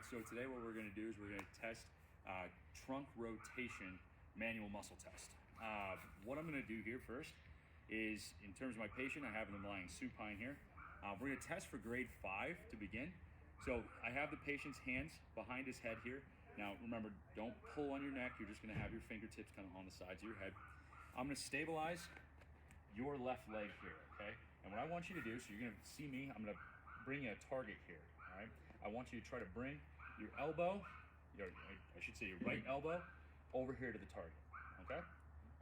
right, so today what we're gonna do is we're gonna test trunk rotation manual muscle test. What I'm gonna do here first is, in terms of my patient, I have them lying supine here. We're gonna test for grade 5 to begin. So I have the patient's hands behind his head here. Now remember, don't pull on your neck, you're just gonna have your fingertips kind of on the sides of your head. I'm gonna stabilize your left leg here, okay? And what I want you to do, so you're gonna see me, I'm gonna bring you a target here, all right? I want you to try to bring your elbow, I should say your right elbow, over here to the target, okay?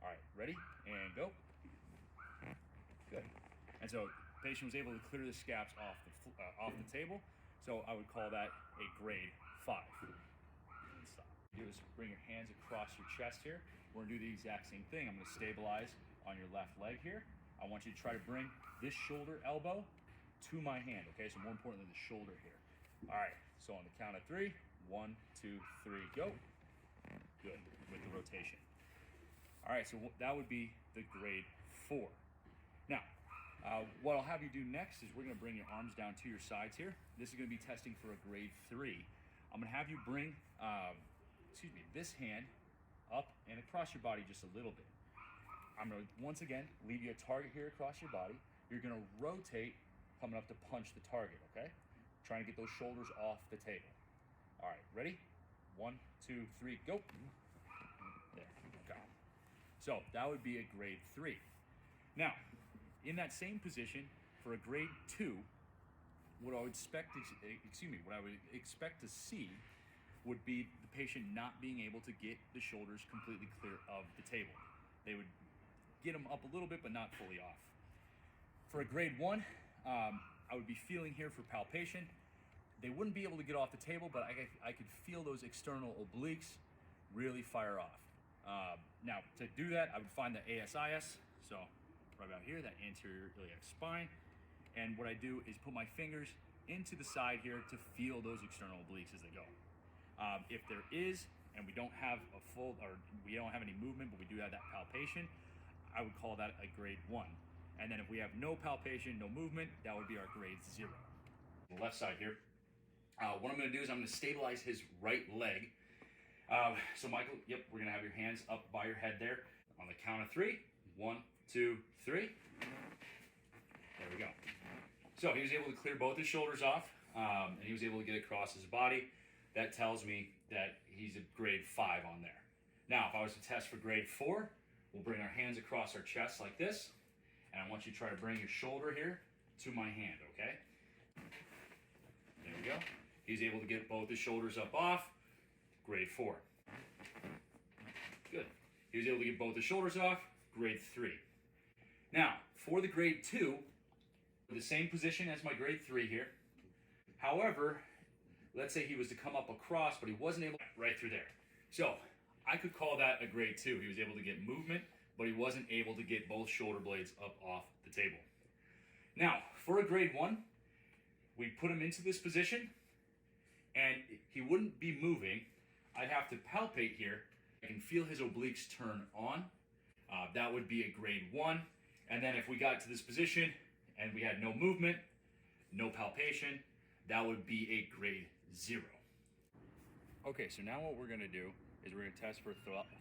All right, ready? And go. Good. And so the patient was able to clear the scaps off the table, so I would call that a grade 5. And stop. Do is bring your hands across your chest here. We're gonna do the exact same thing. I'm gonna stabilize on your left leg here. I want you to try to bring this shoulder elbow to my hand, okay? So more importantly, the shoulder here. All right, so on the count of 3, 1, 2, 3, go. Good, with the rotation. All right, so that would be the grade 4. Now, what I'll have you do next is we're gonna bring your arms down to your sides here. This is gonna be testing for a grade 3. I'm gonna have you bring, this hand up and across your body just a little bit. I'm gonna, once again, leave you a target here across your body. You're gonna rotate coming up to punch the target, okay? Trying to get those shoulders off the table. All right, ready? 1, 2, 3, go. There, okay. So that would be a grade 3. Now, in that same position, for a grade 2, what I would expect to see would be the patient not being able to get the shoulders completely clear of the table. They would get them up a little bit, but not fully off. For a grade 1, I would be feeling here for palpation. They wouldn't be able to get off the table, but I could feel those external obliques really fire off. Now, to do that, I would find the ASIS, so right about here, that anterior iliac spine. And what I do is put my fingers into the side here to feel those external obliques as they go. If there is, and we don't have we don't have any movement, but we do have that palpation, I would call that a grade 1. And then if we have no palpation, no movement, that would be our grade 0. The left side here. What I'm gonna do is I'm gonna stabilize his right leg. So Michael, yep, we're gonna have your hands up by your head there. On the count of 3, 1, 2, 3. There we go. So he was able to clear both his shoulders off, and he was able to get across his body. That tells me that he's a grade 5 on there. Now, if I was to test for grade 4, we'll bring our hands across our chest like this, and I want you to try to bring your shoulder here to my hand, okay? There we go. He's able to get both his shoulders up off, grade 4. Good. He was able to get both his shoulders off, grade 3. Now, for the grade 2, the same position as my grade 3 here. However, let's say he was to come up across, but he wasn't able to right through there. So I could call that a grade 2. He was able to get movement, but he wasn't able to get both shoulder blades up off the table. Now, for a grade 1, we put him into this position, and he wouldn't be moving. I'd have to palpate here. I can feel his obliques turn on. That would be a grade 1. And then if we got to this position and we had no movement, no palpation, that would be a grade 0. Okay, so now what we're gonna do is we're gonna test for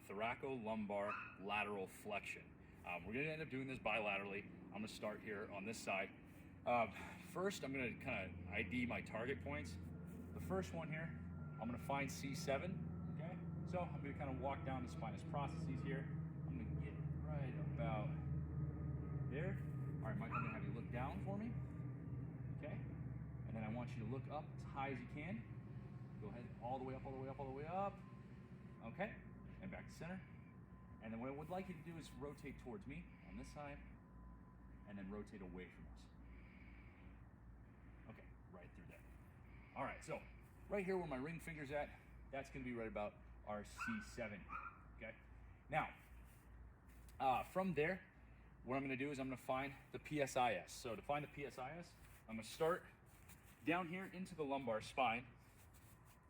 thoracolumbar lateral flexion. We're gonna end up doing this bilaterally. I'm gonna start here on this side. First, I'm gonna kind of ID my target points. The first one here, I'm gonna find C7, okay? So I'm gonna kind of walk down the spinous processes here. I'm gonna get right about there. All right, Mike, I'm gonna have you look down for me, okay? And then I want you to look up as high as you can. Go ahead, all the way up, all the way up, all the way up. Okay, and back to center. And then what I would like you to do is rotate towards me on this side, and then rotate away from us. Okay, right through there. All right, so right here where my ring finger's at, that's gonna be right about our C7, okay? Now, from there, what I'm gonna do is I'm gonna find the PSIS. So to find the PSIS, I'm gonna start down here into the lumbar spine.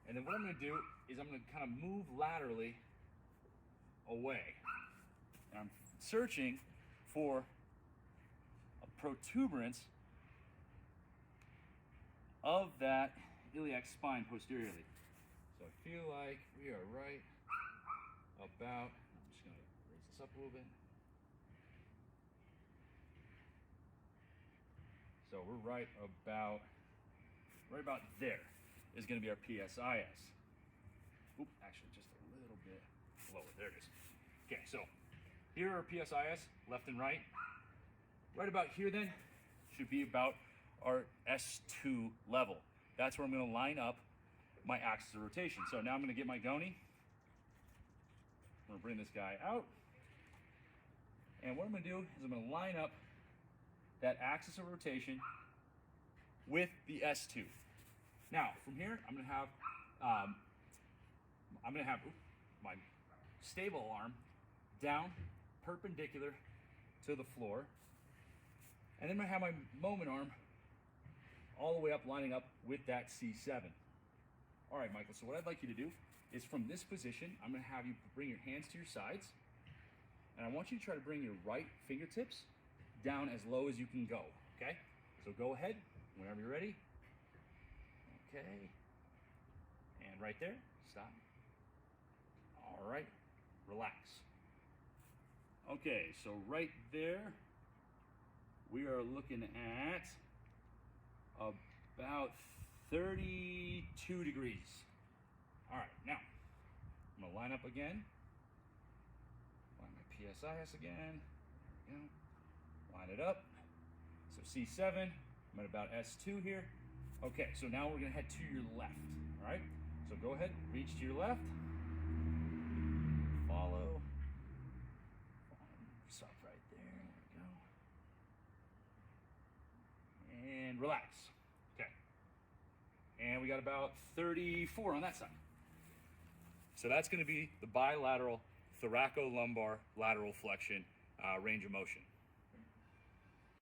And then what I'm gonna do is I'm gonna kind of move laterally away. And I'm searching for a protuberance of that iliac spine posteriorly. So I feel like we are right about, I'm just gonna raise this up a little bit. So we're right about there is gonna be our PSIS. Oop, actually just a little bit lower, there it is. Okay, so here are PSIS, left and right. Right about here then should be about our S2 level. That's where I'm gonna line up my axis of rotation. So now I'm gonna get my goni. I'm gonna bring this guy out. And what I'm gonna do is I'm gonna line up that axis of rotation with the S2. Now, from here, I'm gonna have my stable arm down, perpendicular to the floor. And then I'm gonna have my moment arm all the way up, lining up with that C7. All right, Michael, so what I'd like you to do is from this position, I'm gonna have you bring your hands to your sides, and I want you to try to bring your right fingertips down as low as you can go, okay? So go ahead, whenever you're ready. Okay, and right there, stop. All right, relax. Okay, so right there, we are looking at about 32 degrees. All right, now, I'm gonna line up again. Line my PSIS again, there we go. Line it up. So C7, I'm at about S2 here. Okay, so now we're gonna head to your left, all right? So go ahead, reach to your left. Follow. Stop right there, there we go. And relax, okay. And we got about 34 on that side. So that's gonna be the bilateral thoracolumbar lateral flexion range of motion.